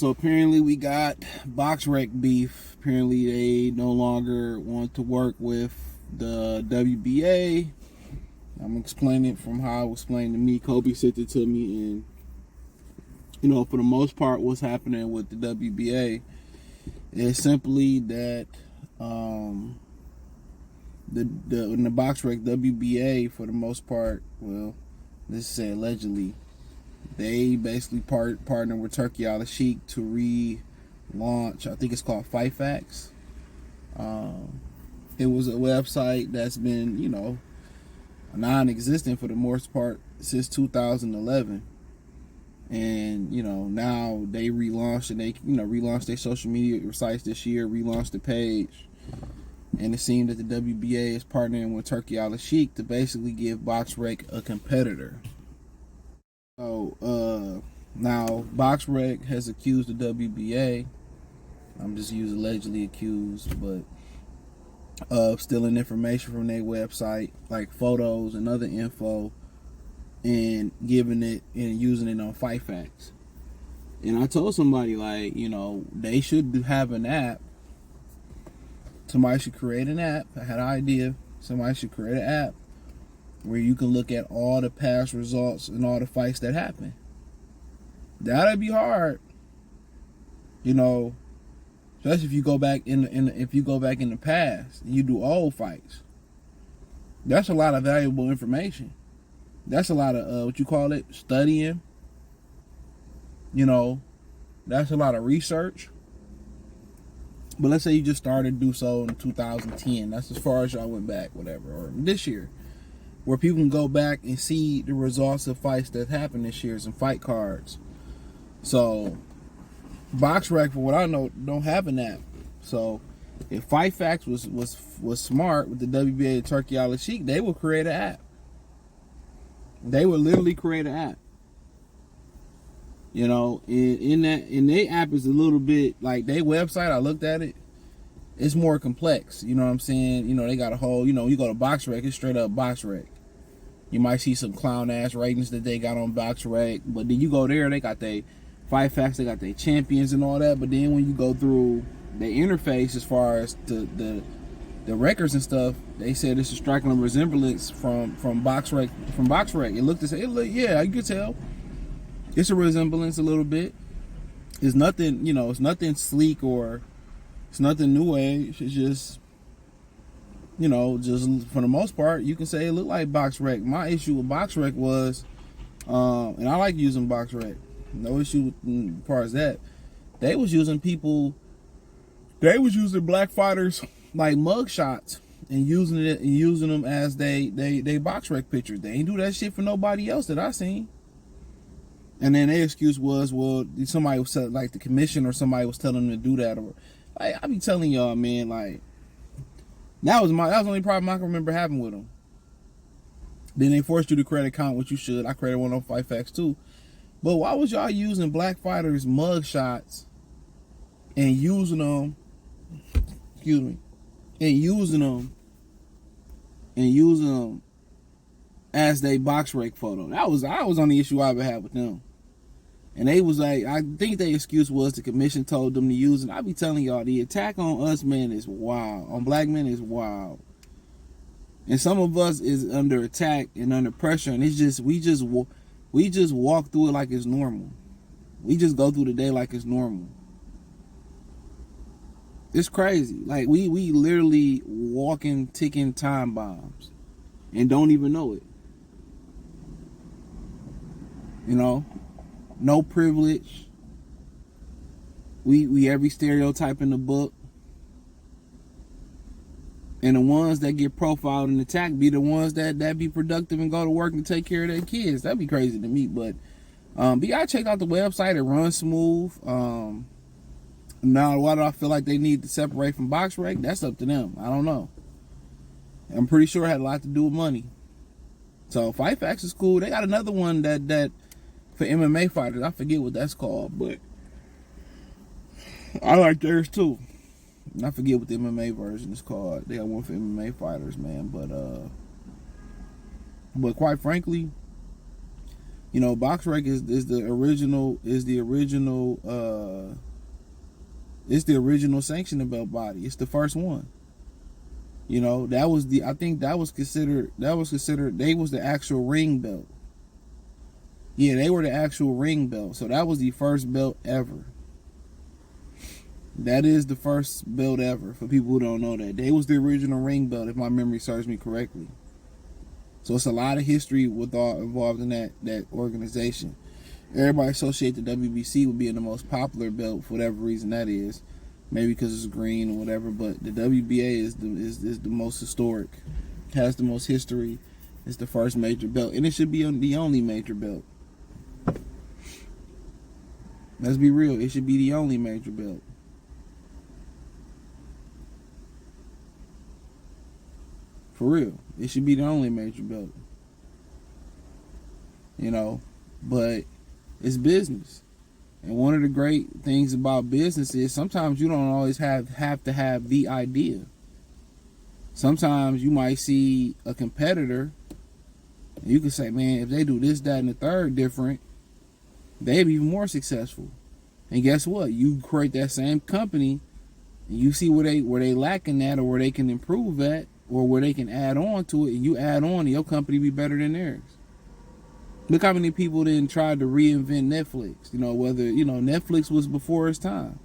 So apparently we got Boxrec beef. Apparently they no longer want to work with the WBA. I'm explaining it from how it was explained to me. Kobe sent it to me, and for the most part, what's happening with the WBA is simply that in the Boxrec WBA, for the most part, well, let's say allegedly, they basically partnered with Turkey Al Sheikh to relaunch, I think it's called Fight Facts. It was a website that's been, non-existent for the most part since 2011. And, now they relaunched, and they, relaunched their social media sites this year, relaunched the page. And it seemed that the WBA is partnering with Turkey Al Sheikh to basically give Boxrec a competitor. So, now Boxrec has accused the WBA, I'm just using allegedly accused, but of stealing information from their website, like photos and other info, and giving it and using it on Fight Facts. And I told somebody, they should have an app. Somebody should create an app. I had an idea. Somebody should create an app where you can look at all the past results and all the fights that happen. That'd be hard, especially if you go back in the past and you do old fights. That's a lot of valuable information. That's a lot of studying. That's a lot of research. But let's say you just started to do so in 2010. That's as far as y'all went back, whatever, or this year, where people can go back and see the results of fights that happened this year, some fight cards. So Boxrec, for what I know, don't have an app. So if Fight Facts was smart with the WBA and Turkey Al Sheikh, they would create an app. They would literally create an app. In their app is a little bit like their website. I looked at it. It's more complex. You know what I'm saying? They got a whole, you go to Boxrec, it's straight up Boxrec. You might see some clown ass ratings that they got on Boxrec, but then you go there, they got their Fight Facts, they got their champions and all that. But then when you go through their interface as far as the records and stuff, they said it's a striking resemblance from Boxrec. It looked the same. Yeah, you could tell. It's a resemblance a little bit. It's nothing, it's nothing sleek or it's nothing new age. It's just, just for the most part, you can say it looked like Boxrec. My issue with Boxrec was, and I like using Boxrec. No issue with as far as that. They was using black fighters like mug shots and using them as they Boxrec pictures. They ain't do that shit for nobody else that I seen. And then their excuse was, well, somebody was like the commission or somebody was telling them to do that. Or I be telling y'all, man, that was the only problem I can remember having with them. Then they forced you to create an account, which you should. I created one on Fight Facts too. But why was y'all using black fighters' mug shots and using them? And using them as they Boxrec photo. That was on the issue I ever had with them. And they was like, I think their excuse was the commission told them to use it. I be telling y'all, the attack on us, man, is wild. On black men is wild. And some of us is under attack and under pressure, and it's just we just walk through it like it's normal. We just go through the day like it's normal. It's crazy. Like we literally walking, ticking time bombs and don't even know it. No privilege. We every stereotype in the book. And the ones that get profiled and attacked be the ones that be productive and go to work and take care of their kids. That'd be crazy to me. But I checked out the website. It runs smooth. Now, why do I feel like they need to separate from Boxrec? That's up to them. I don't know. I'm pretty sure it had a lot to do with money. So Fight Facts is cool. They got another one that for MMA fighters. I forget what that's called, but I like theirs too. And I forget what the MMA version is called. They got one for MMA fighters, man. But quite frankly, You know, Boxrec is the original it's the original sanctioning belt body. It's the first one. You know, that was the I think that was considered they was the actual ring belt. Yeah, they were the actual ring belt. So that was the first belt ever. That is the first belt ever for people who don't know that. They was the original ring belt, if my memory serves me correctly. So it's a lot of history involved in that organization. Everybody associate the WBC with being the most popular belt for whatever reason that is. Maybe because it's green or whatever, but the WBA is the most historic, has the most history. It's the first major belt, and it should be the only major belt. Let's be real, it should be the only major belt. For real, it should be the only major belt. You know, but it's business. And one of the great things about business is sometimes you don't always have to have the idea. Sometimes you might see a competitor and you can say, man, if they do this, that, and the third different, they'd be even more successful. And guess what? You create that same company and you see where they lacking at, or where they can improve at, or where they can add on to it, and you add on, and your company be better than theirs. Look how many people then tried to reinvent Netflix. You know, whether, you know, Netflix was before its time.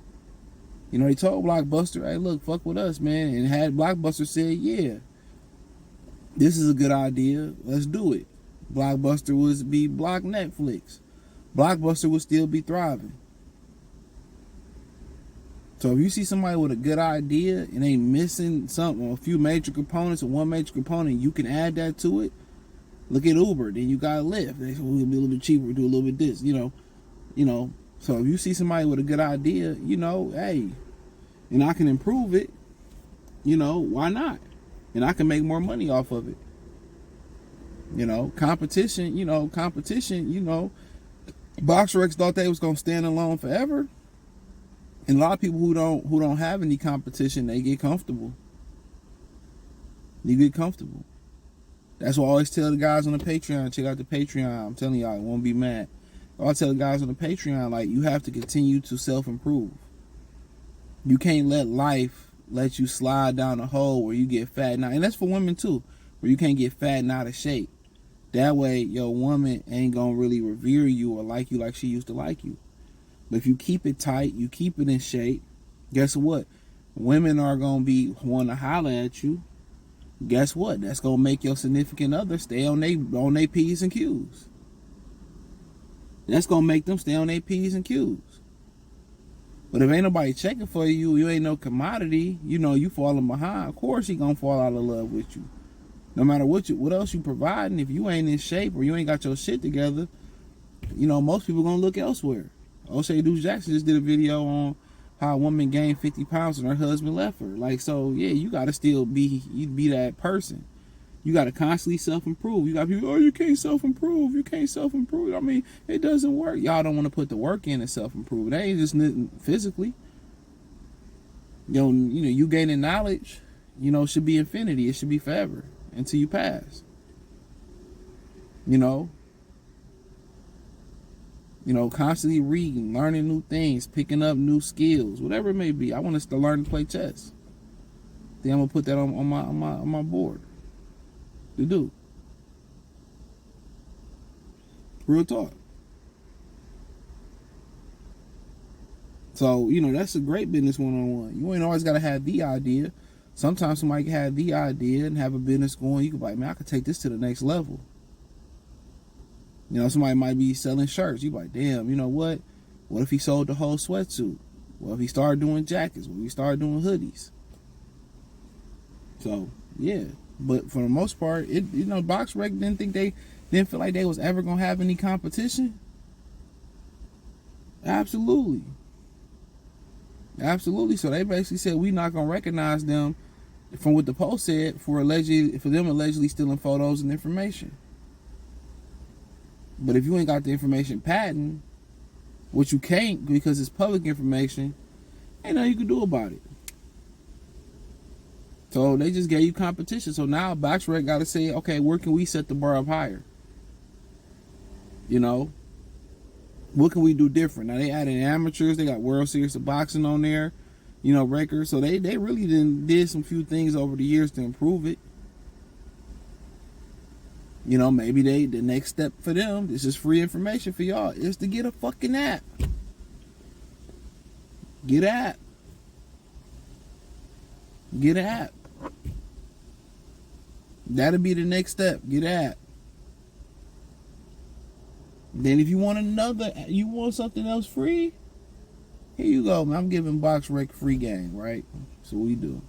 You know, they told Blockbuster, hey, look, fuck with us, man. And had Blockbuster said, yeah, this is a good idea, let's do it. Blockbuster would be block Netflix. Blockbuster would still be thriving. So if you see somebody with a good idea and they missing something, a few major components or one major component, you can add that to it. Look at Uber, then you got Lyft. They say, we'll be a little bit cheaper, do a little bit this, you know. So if you see somebody with a good idea, you know, hey, and I can improve it, you know, why not? And I can make more money off of it. You know, competition, Boxrec thought they was gonna stand alone forever. And a lot of people who don't have any competition, they get comfortable. You get comfortable. That's why I always tell the guys on the Patreon, check out the Patreon. I'm telling y'all, I won't be mad. I tell the guys on the Patreon, like, you have to continue to self-improve. You can't let life let you slide down a hole where you get fat. Now, and that's for women too, where you can't get fat and out of shape. That way, your woman ain't gonna really revere you or like you like she used to like you. But if you keep it tight, you keep it in shape, guess what? Women are gonna be wanting to holler at you. Guess what? That's gonna make your significant other stay on they P's and Q's. That's gonna make them stay on their P's and Q's. But if ain't nobody checking for you, you ain't no commodity, you know, you falling behind, of course he gonna fall out of love with you. No matter what else you providing, if you ain't in shape or you ain't got your shit together, you know, most people gonna look elsewhere. O'Shea Deuce Jackson just did a video on how a woman gained 50 pounds and her husband left her. Like, so yeah, you gotta still be that person. You gotta constantly self-improve. You got people, oh, you can't self-improve. You can't self-improve. I mean, it doesn't work. Y'all don't want to put the work in and self-improve. That ain't just physically. You know, you gaining knowledge, you know, should be infinity. It should be forever until you pass. You know, constantly reading, learning new things, picking up new skills, whatever it may be. I want us to learn to play chess. Then I'm gonna put that on my board to do. Real talk. So, you know, that's a great business one-on-one. You ain't always gotta have the idea. Sometimes somebody can have the idea and have a business going. You can be like, man, I could take this to the next level. You know, somebody might be selling shirts. You be like, damn, you know what? What if he sold the whole sweatsuit? What if he started doing jackets? What if he started doing hoodies? So, yeah. But for the most part, Boxrec didn't feel like they was ever gonna have any competition. Absolutely. So they basically said we not gonna recognize them from what the Post said for them allegedly stealing photos and information. But if you ain't got the information patent, which you can't because it's public information, ain't nothing you can do about it. So they just gave you competition. So now Boxrec got to say, okay, where can we set the bar up higher? You know, what can we do different? Now they added amateurs. They got World Series of Boxing on there. You know, records. So they really did some few things over the years to improve it. You know, maybe the next step for them, this is free information for y'all, is to get a fucking app. Get an app. Get an app. That'll be the next step. Get an app. Then if you want something else free, here you go, man. I'm giving Boxrec free game, right? So we do.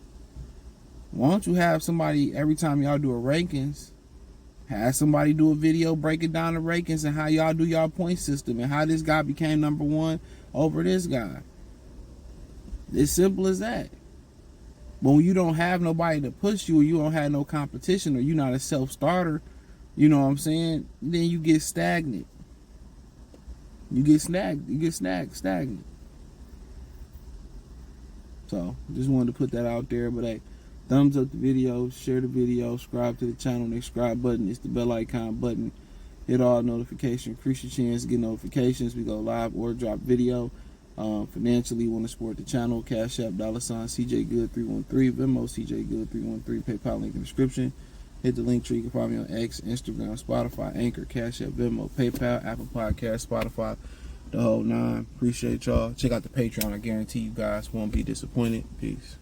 Why don't you have somebody, every time y'all do a rankings, have somebody do a video breaking down the rankings and how y'all do y'all point system and how this guy became number one over this guy. It's simple as that. But when you don't have nobody to push you, or you don't have no competition, or you're not a self-starter, you know what I'm saying? Then you get stagnant. You get stagnant. So, just wanted to put that out there. But hey, thumbs up the video, share the video, subscribe to the channel. The subscribe button is the bell icon button. Hit all notifications, increase your chance to get notifications. We go live or drop video. Financially, you want to support the channel, Cash App, $CJ Good 313, Venmo, CJ Good 313, PayPal link in the description. Hit the link tree. You can find me on X, Instagram, Spotify, Anchor, Cash App, Venmo, PayPal, Apple Podcast, Spotify, the whole nine. Appreciate y'all. Check out the Patreon. I guarantee you guys won't be disappointed. Peace.